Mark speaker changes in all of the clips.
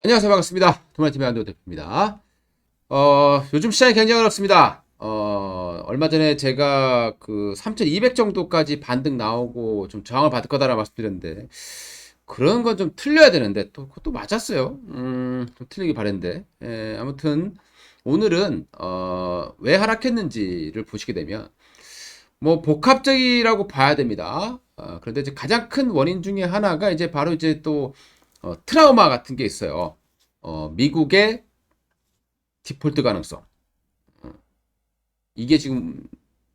Speaker 1: 안녕하세요. 반갑습니다. 도마TV 안도 대표입니다. 요즘 시장이 굉장히 어렵습니다. 얼마 전에 제가 그 3,200 정도까지 반등 나오고 좀 저항을 받을 거다라고 말씀드렸는데, 그런 건 좀 틀려야 되는데, 또, 그것도 맞았어요. 좀 틀리기 바랬는데. 아무튼, 오늘은, 왜 하락했는지를 보시게 되면, 뭐, 복합적이라고 봐야 됩니다. 그런데 이제 가장 큰 원인 중에 하나가 이제 바로 이제 또, 트라우마 같은 게 있어요. 미국의 디폴트 가능성. 이게 지금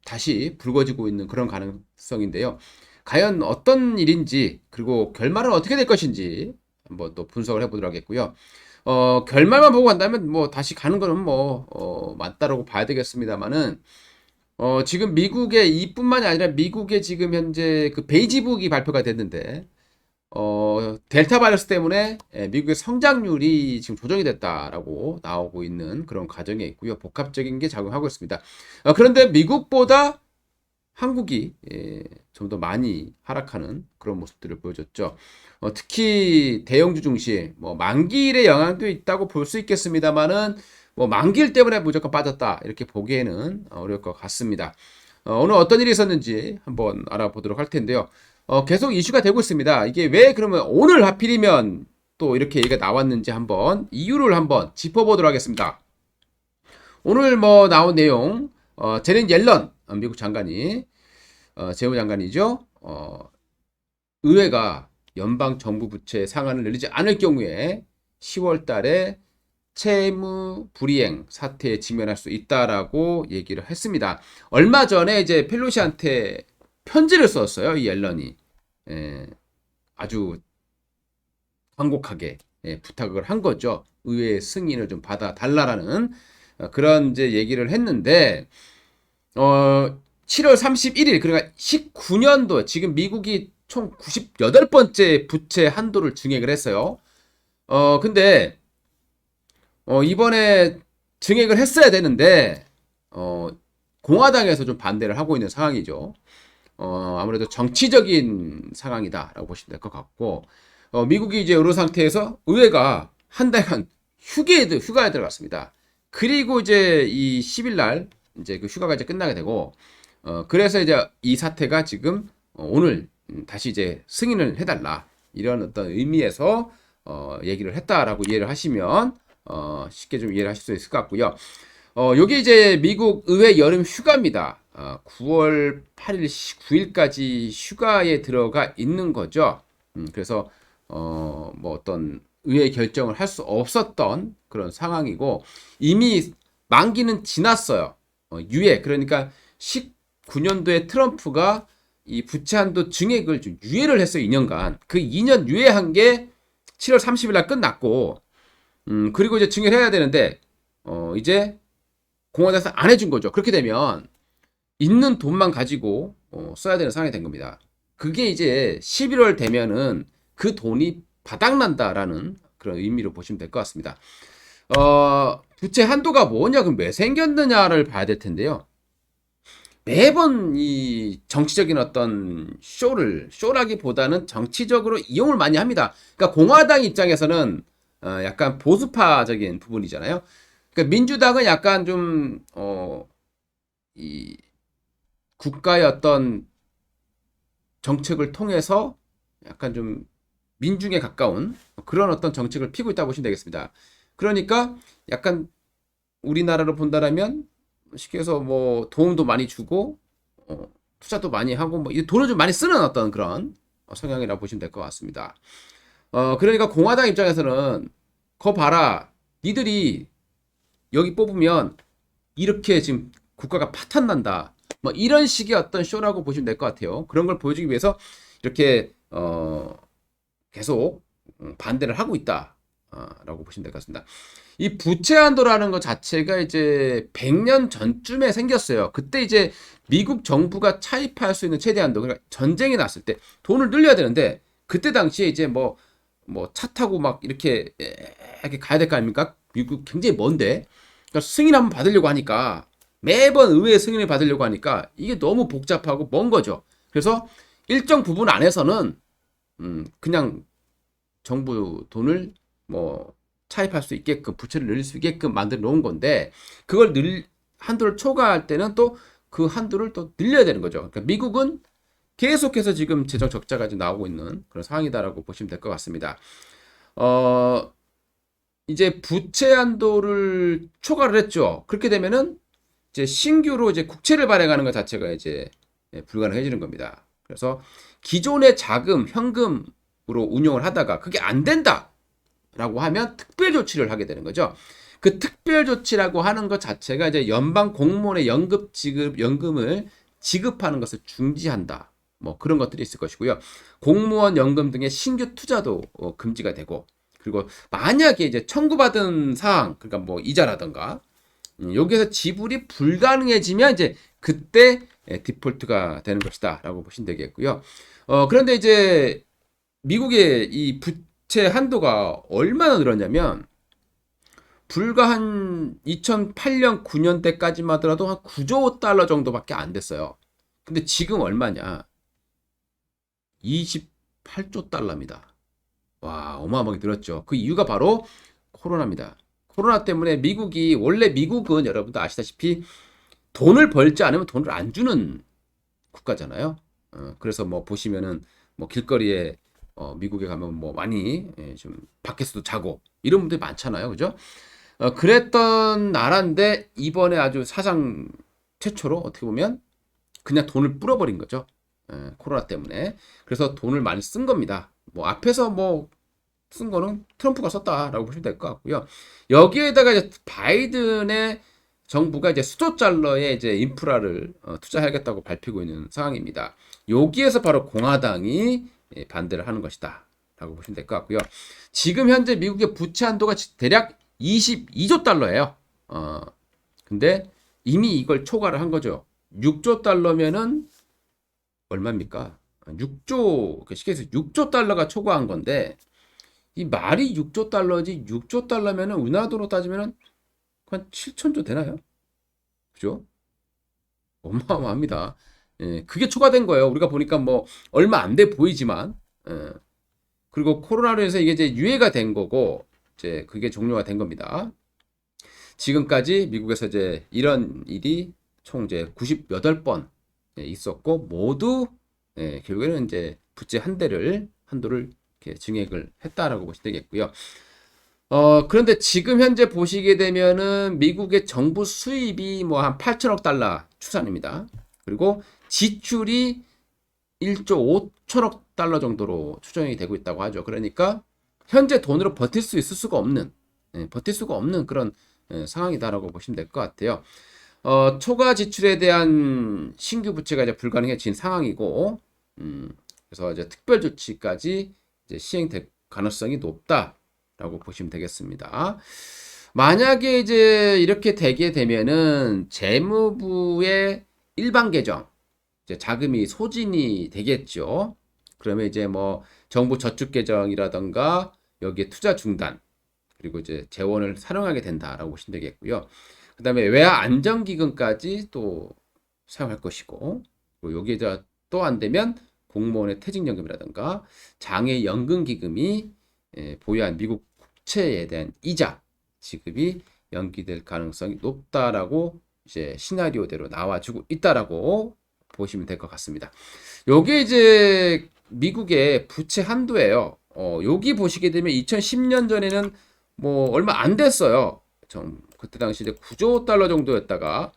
Speaker 1: 다시 불거지고 있는 그런 가능성인데요. 과연 어떤 일인지, 그리고 결말은 어떻게 될 것인지 한번 또 분석을 해보도록 하겠고요. 결말만 보고 간다면 뭐 다시 가는 거는 뭐, 맞다라고 봐야 되겠습니다만은, 지금 미국의 이뿐만이 아니라 미국의 지금 현재 그 베이지북이 발표가 됐는데, 델타 바이러스 때문에 미국의 성장률이 지금 조정이 됐다라고 나오고 있는 그런 과정에 있고요. 복합적인 게 작용하고 있습니다. 그런데 미국보다 한국이 좀 더 많이 하락하는 그런 모습들을 보여줬죠. 특히 대형주 중심, 뭐 만기일의 영향도 있다고 볼 수 있겠습니다만은 뭐 만기일 때문에 무조건 빠졌다 이렇게 보기에는 어려울 것 같습니다. 오늘 어떤 일이 있었는지 한번 알아보도록 할 텐데요. 계속 이슈가 되고 있습니다. 이게 왜 그러면 오늘 하필이면 또 이렇게 얘기가 나왔는지 한번 이유를 한번 짚어보도록 하겠습니다. 오늘 뭐 나온 내용, 제넷 옐런 미국 장관이 재무장관이죠. 의회가 연방 정부 부채 상한을 늘리지 않을 경우에 10월 달에 채무 불이행 사태에 직면할 수 있다라고 얘기를 했습니다. 얼마 전에 이제 펠로시한테 편지를 썼어요. 이 앨런이. 아주 간곡하게 부탁을 한 거죠. 의회의 승인을 좀 받아 달라라는 그런 이제 얘기를 했는데 7월 31일 그러니까 19년도 지금 미국이 총 98번째 부채 한도를 증액을 했어요. 근데 이번에 증액을 했어야 되는데 공화당에서 좀 반대를 하고 있는 상황이죠. 아무래도 정치적인 상황이다라고 보시면 될 것 같고, 미국이 이제 이런 상태에서 의회가 한 달간 휴가에 들어갔습니다. 그리고 이제 이 10일 날 이제 그 휴가가 이제 끝나게 되고, 그래서 이제 이 사태가 지금 오늘 다시 이제 승인을 해달라 이런 어떤 의미에서 얘기를 했다라고 이해를 하시면 쉽게 좀 이해를 하실 수 있을 것 같고요. 여기 이제 미국 의회 여름 휴가입니다. 9월 8일, 9일까지 휴가에 들어가 있는 거죠. 그래서 뭐 어떤 의회 결정을 할 수 없었던 그런 상황이고 이미 만기는 지났어요. 유예 그러니까 19년도에 트럼프가 이 부채 한도 증액을 좀 유예를 했어요. 2년간. 그 2년 유예한 게 7월 30일 날 끝났고 그리고 이제 증액을 해야 되는데 이제 공화당에서 안 해준 거죠. 그렇게 되면 있는 돈만 가지고 써야 되는 상황이 된 겁니다. 그게 이제 11월 되면은 그 돈이 바닥난다라는 그런 의미로 보시면 될 것 같습니다. 부채 한도가 뭐냐, 그럼 왜 생겼느냐를 봐야 될 텐데요. 매번 이 정치적인 어떤 쇼라기보다는 정치적으로 이용을 많이 합니다. 그러니까 공화당 입장에서는 약간 보수파적인 부분이잖아요. 그러니까 민주당은 약간 좀, 이 국가의 어떤 정책을 통해서 약간 좀 민중에 가까운 그런 어떤 정책을 피고 있다고 보시면 되겠습니다. 그러니까 약간 우리나라로 본다라면 쉽게 해서 뭐 도움도 많이 주고 투자도 많이 하고 뭐 돈을 좀 많이 쓰는 어떤 그런 성향이라고 보시면 될 것 같습니다. 그러니까 공화당 입장에서는 거 봐라 니들이 여기 뽑으면 이렇게 지금 국가가 파탄 난다. 뭐 이런 식의 어떤 쇼라고 보시면 될 것 같아요. 그런 걸 보여주기 위해서 이렇게 계속 반대를 하고 있다. 라고 보시면 될 것 같습니다. 이 부채 한도라는 것 자체가 이제 100년 전쯤에 생겼어요. 그때 이제 미국 정부가 차입할 수 있는 최대 한도, 그러니까 전쟁이 났을 때 돈을 늘려야 되는데 그때 당시에 이제 뭐 차 타고 막 이렇게 가야 될 거 아닙니까? 미국 굉장히 먼데 그러니까 승인 한번 받으려고 하니까 매번 의회 승인을 받으려고 하니까 이게 너무 복잡하고 먼 거죠. 그래서 일정 부분 안에서는 그냥 정부 돈을 뭐 차입할 수 있게끔 부채를 늘릴 수 있게끔 만들어 놓은 건데 그걸 한도를 초과할 때는 또 그 한도를 또 늘려야 되는 거죠. 그러니까 미국은 계속해서 지금 재정 적자가 지금 나오고 있는 그런 상황이다라고 보시면 될 것 같습니다. 어, 이제 부채 한도를 초과를 했죠. 그렇게 되면은 이제 신규로 이제 국채를 발행하는 것 자체가 이제 불가능해지는 겁니다. 그래서 기존의 자금, 현금으로 운용을 하다가 그게 안 된다라고 하면 특별 조치를 하게 되는 거죠. 그 특별 조치라고 하는 것 자체가 이제 연방 공무원의 연금을 지급하는 것을 중지한다. 뭐 그런 것들이 있을 것이고요. 공무원 연금 등의 신규 투자도 금지가 되고, 그리고 만약에 이제 청구받은 사항, 그러니까 뭐 이자라든가 여기에서 지불이 불가능해지면 이제 그때 디폴트가 되는 것이다라고 보시면 되겠고요. 그런데 이제 미국의 이 부채 한도가 얼마나 늘었냐면 불과 한 2008년 9년 때까지만 하더라도 한 9조 달러 정도밖에 안 됐어요. 근데 지금 얼마냐? 28조 달러입니다. 와, 어마어마하게 늘었죠. 그 이유가 바로 코로나입니다. 코로나 때문에 원래 미국은 여러분도 아시다시피 돈을 벌지 않으면 돈을 안 주는 국가잖아요. 그래서 뭐 보시면은 뭐 길거리에 미국에 가면 뭐 많이 좀 밖에서도 자고 이런 분들이 많잖아요. 그죠? 그랬던 나라인데 이번에 아주 사상 최초로 어떻게 보면 그냥 돈을 불어버린 거죠. 코로나 때문에. 그래서 돈을 많이 쓴 겁니다. 뭐 앞에서 뭐 쓴 거는 트럼프가 썼다라고 보시면 될 것 같고요. 여기에다가 이제 바이든의 정부가 이제 수조 달러의 이제 인프라를 투자하겠다고 밝히고 있는 상황입니다. 여기에서 바로 공화당이 반대를 하는 것이다라고 보시면 될 것 같고요. 지금 현재 미국의 부채 한도가 대략 22조 달러예요. 근데 이미 이걸 초과를 한 거죠. 6조 달러면은 얼마입니까? 6조, 쉽게 해서 6조 달러가 초과한 건데, 이 말이 6조 달러지, 6조 달러면은 우리나라 돈으로 따지면은 한 7천조 되나요? 그죠? 어마어마합니다. 예, 그게 초과된 거예요. 우리가 보니까 뭐 얼마 안 돼 보이지만, 예. 그리고 코로나로 해서 이게 이제 유예가 된 거고, 이제 그게 종료가 된 겁니다. 지금까지 미국에서 이제 이런 일이 총 이제 98번 있었고, 모두 결국에는 이제 부채 한도를 이렇게 증액을 했다라고 보시면 되겠고요. 그런데 지금 현재 보시게 되면은 미국의 정부 수입이 뭐 한 8천억 달러 추산입니다. 그리고 지출이 1조 5천억 달러 정도로 추정이 되고 있다고 하죠. 그러니까 현재 돈으로 버틸 수가 없는 그런 상황이다라고 보시면 될 것 같아요. 초과 지출에 대한 신규 부채가 이제 불가능해진 상황이고, 그래서 이제 특별 조치까지 이제 시행될 가능성이 높다라고 보시면 되겠습니다. 만약에 이제 이렇게 되게 되면은 재무부의 일반 계정, 이제 자금이 소진이 되겠죠. 그러면 이제 뭐 정부 저축 계정이라던가 여기에 투자 중단, 그리고 이제 재원을 사용하게 된다라고 보시면 되겠고요. 그 다음에 외화 안정기금까지 또 사용할 것이고, 그리고 여기에 또 안 되면 공무원의 퇴직연금이라든가 장애연금기금이 보유한 미국 국채에 대한 이자 지급이 연기될 가능성이 높다라고 이제 시나리오대로 나와주고 있다라고 보시면 될 것 같습니다. 요게 이제 미국의 부채 한도예요. 여기 보시게 되면 2010년 전에는 뭐 얼마 안 됐어요. 그때 당시 이제 9조 달러 정도였다가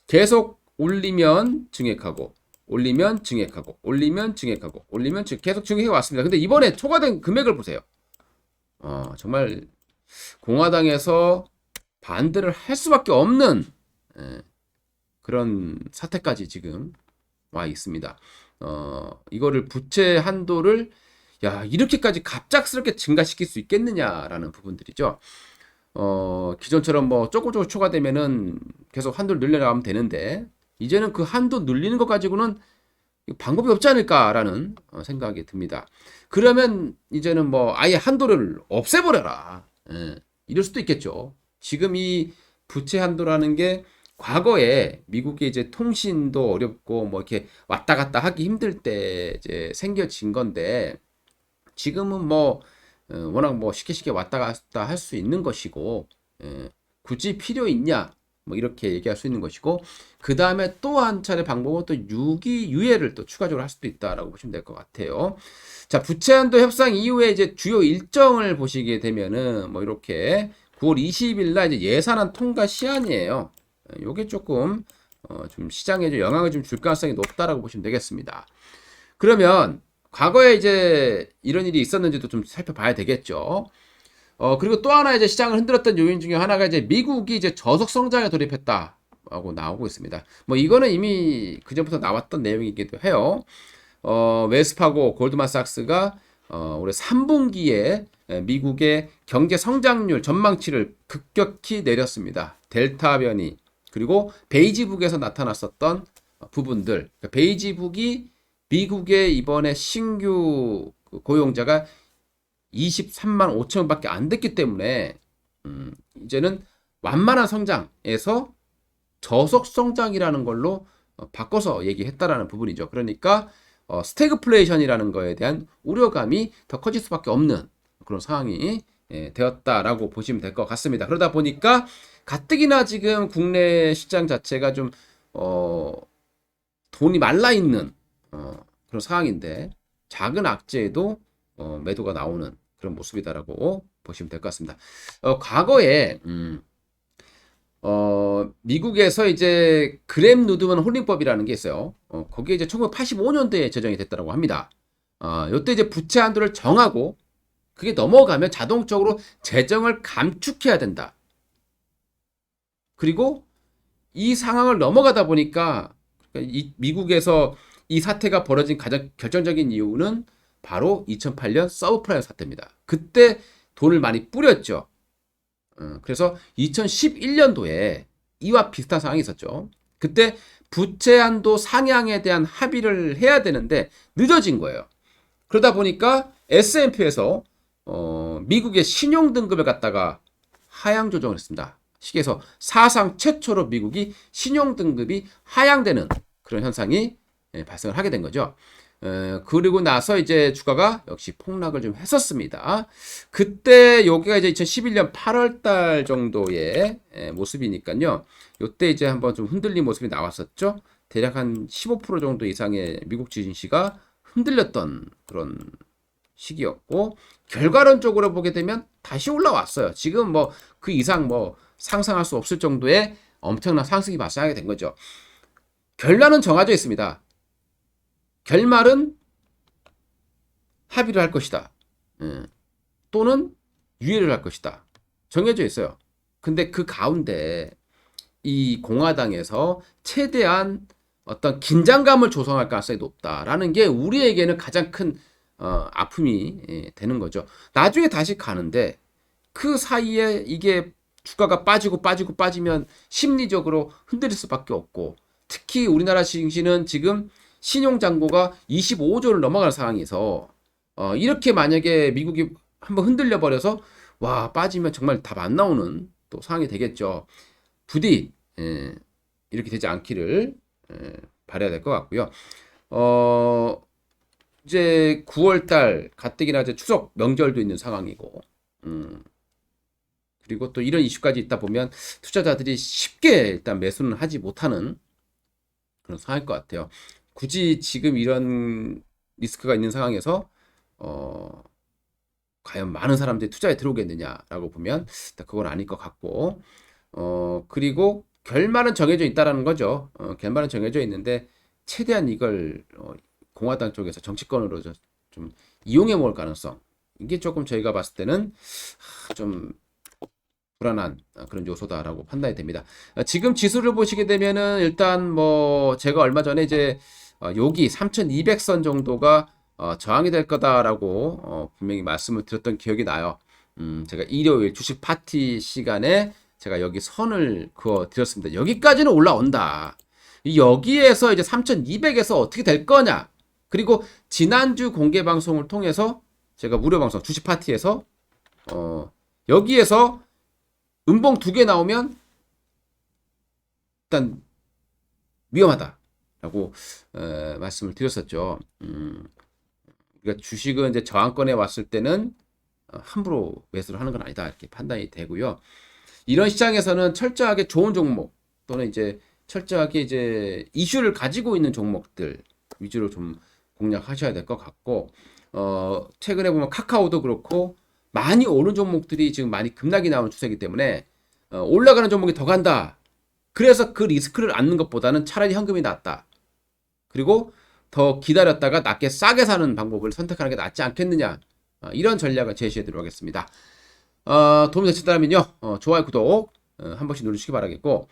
Speaker 1: 계속 올리면 증액하고 올리면 증액하고 올리면 증액하고 올리면 계속 증액해 왔습니다. 근데 이번에 초과된 금액을 보세요. 정말 공화당에서 반대를 할 수밖에 없는 그런 사태까지 지금 와 있습니다. 이거를 부채 한도를 이렇게까지 갑작스럽게 증가시킬 수 있겠느냐라는 부분들이죠. 기존처럼 뭐 조금 초과되면은 계속 한도를 늘려나가면 되는데, 이제는 그 한도 늘리는 것 가지고는 방법이 없지 않을까라는 생각이 듭니다. 그러면 이제는 뭐 아예 한도를 없애버려라. 이럴 수도 있겠죠. 지금 이 부채 한도라는 게 과거에 미국의 이제 통신도 어렵고 뭐 이렇게 왔다 갔다 하기 힘들 때 이제 생겨진 건데, 지금은 뭐 워낙 뭐 쉽게 왔다 갔다 할 수 있는 것이고, 굳이 필요 있냐? 뭐 이렇게 얘기할 수 있는 것이고, 그 다음에 또 한 차례 방법은 또 유예를 또 추가적으로 할 수도 있다라고 보시면 될 것 같아요. 자, 부채한도 협상 이후에 이제 주요 일정을 보시게 되면은 뭐 이렇게 9월 20일 날 이제 예산안 통과 시한이에요. 요게 조금 좀 시장에 좀 영향을 좀 줄 가능성이 높다라고 보시면 되겠습니다. 그러면 과거에 이제 이런 일이 있었는지도 좀 살펴봐야 되겠죠. 그리고 또 하나 이제 시장을 흔들었던 요인 중에 하나가 이제 미국이 이제 저속 성장에 돌입했다라고 나오고 있습니다. 뭐 이거는 이미 그전부터 나왔던 내용이기도 해요. 웨스파고 골드만삭스가 올해 3분기에 미국의 경제 성장률 전망치를 급격히 내렸습니다. 델타 변이 그리고 베이지북에서 나타났었던 부분들, 그러니까 베이지북이 미국의 이번에 신규 고용자가 23만 5천밖에 안 됐기 때문에 이제는 완만한 성장에서 저속 성장이라는 걸로 바꿔서 얘기했다라는 부분이죠. 그러니까 스태그플레이션이라는 거에 대한 우려감이 더 커질 수밖에 없는 그런 상황이 되었다라고 보시면 될 것 같습니다. 그러다 보니까 가뜩이나 지금 국내 시장 자체가 좀 돈이 말라 있는 그런 상황인데 작은 악재에도 매도가 나오는 그런 모습이다라고 보시면 될 것 같습니다. 과거에 미국에서 이제 그램 누드먼 홀링법이라는 게 있어요. 거기에 이제 1985년도에 제정이 됐다고 합니다. 요때 이제 부채 한도를 정하고 그게 넘어가면 자동적으로 재정을 감축해야 된다. 그리고 이 상황을 넘어가다 보니까 미국에서 이 사태가 벌어진 가장 결정적인 이유는 바로 2008년 서브프라임 사태입니다. 그때 돈을 많이 뿌렸죠. 그래서 2011년도에 이와 비슷한 상황이 있었죠. 그때 부채 한도 상향에 대한 합의를 해야 되는데 늦어진 거예요. 그러다 보니까 S&P에서 미국의 신용 등급을 갖다가 하향 조정을 했습니다. 시기에서 사상 최초로 미국이 신용 등급이 하향되는 그런 현상이 발생을 하게 된 거죠. 그리고 나서 이제 주가가 역시 폭락을 좀 했었습니다. 그때 여기가 이제 2011년 8월 달 정도의 모습이니까요. 요때 이제 한번 좀 흔들린 모습이 나왔었죠. 대략 한 15% 정도 이상의 미국 주식시가 흔들렸던 그런 시기였고, 결과론적으로 보게 되면 다시 올라왔어요. 지금 뭐 그 이상 뭐 상상할 수 없을 정도의 엄청난 상승이 발생하게 된 거죠. 결론은 정해져 있습니다. 결말은 합의를 할 것이다. 또는 유예를 할 것이다. 정해져 있어요. 근데 그 가운데 이 공화당에서 최대한 어떤 긴장감을 조성할 가능성이 높다라는 게 우리에게는 가장 큰 아픔이 되는 거죠. 나중에 다시 가는데 그 사이에 이게 주가가 빠지면 심리적으로 흔들릴 수밖에 없고, 특히 우리나라 증시는 지금 신용잔고가 25조를 넘어가는 상황에서 이렇게 만약에 미국이 한번 흔들려 버려서 와 빠지면 정말 답 안 나오는 또 상황이 되겠죠. 부디 이렇게 되지 않기를 바라야 될 것 같고요. 이제 9월달 가뜩이나 이제 추석 명절도 있는 상황이고, 그리고 또 이런 이슈까지 있다 보면 투자자들이 쉽게 일단 매수는 하지 못하는 그런 상황일 것 같아요. 굳이 지금 이런 리스크가 있는 상황에서 과연 많은 사람들이 투자에 들어오겠느냐라고 보면 그건 아닐 것 같고, 그리고 결말은 정해져 있다라는 거죠. 결말은 정해져 있는데 최대한 이걸 공화당 쪽에서 정치권으로 좀 이용해 먹을 가능성, 이게 조금 저희가 봤을 때는 좀 불안한 그런 요소다라고 판단이 됩니다. 지금 지수를 보시게 되면은 일단 뭐 제가 얼마 전에 이제 여기 3200선 정도가 저항이 될 거다라고 분명히 말씀을 드렸던 기억이 나요. 제가 일요일 주식 파티 시간에 제가 여기 선을 그어 드렸습니다. 여기까지는 올라온다. 여기에서 이제 3200에서 어떻게 될 거냐. 그리고 지난주 공개 방송을 통해서 제가 무료 방송 주식 파티에서 여기에서 음봉 2개 나오면 일단 위험하다라고 말씀을 드렸었죠. 그러니까 주식은 이제 저항권에 왔을 때는 함부로 매수를 하는 건 아니다 이렇게 판단이 되고요. 이런 시장에서는 철저하게 좋은 종목 또는 이제 철저하게 이제 이슈를 가지고 있는 종목들 위주로 좀 공략하셔야 될 것 같고, 최근에 보면 카카오도 그렇고 많이 오른 종목들이 지금 많이 급락이 나오는 추세이기 때문에 올라가는 종목이 더 간다. 그래서 그 리스크를 안는 것보다는 차라리 현금이 낫다. 그리고 더 기다렸다가 낮게 싸게 사는 방법을 선택하는 게 낫지 않겠느냐. 이런 전략을 제시해 드리도록 하겠습니다. 도움이 되셨다면요. 좋아요, 구독 한 번씩 누르시기 바라겠고,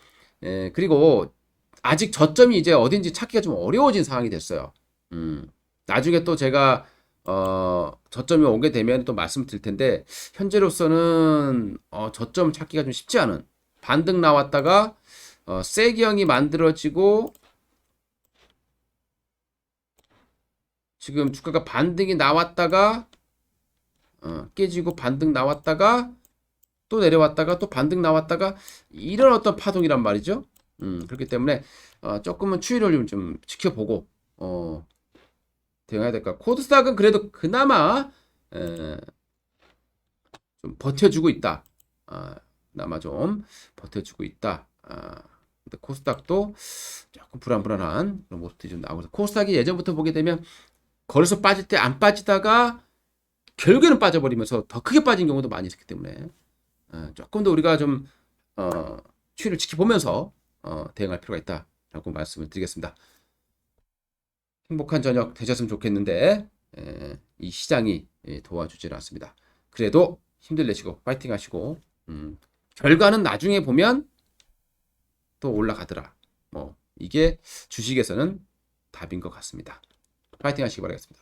Speaker 1: 그리고 아직 저점이 이제 어딘지 찾기가 좀 어려워진 상황이 됐어요. 나중에 또 제가 저점이 오게 되면 또 말씀드릴 텐데, 현재로서는 저점 찾기가 좀 쉽지 않은, 반등 나왔다가 세기형이 만들어지고 지금 주가가 반등이 나왔다가 깨지고 반등 나왔다가 또 내려왔다가 또 반등 나왔다가 이런 어떤 파동이란 말이죠. 그렇기 때문에 조금은 추이를 좀 지켜보고 대응해야 될까. 코스닥은 그래도 그나마 좀 버텨주고 있다. 그나마 좀 버텨주고 있다. 근데 코스닥도 조금 불안불안한 그런 모습들이 좀 나오고, 코스닥이 예전부터 보게 되면 걸어서 빠질 때 안 빠지다가 결국에는 빠져버리면서 더 크게 빠진 경우도 많이 있었기 때문에 조금 더 우리가 좀 추이를 지켜보면서 대응할 필요가 있다라고 말씀을 드리겠습니다. 행복한 저녁 되셨으면 좋겠는데 이 시장이 도와주질 않습니다. 그래도 힘들 내시고 파이팅 하시고, 결과는 나중에 보면 또 올라가더라. 뭐 이게 주식에서는 답인 것 같습니다. 파이팅 하시기 바라겠습니다.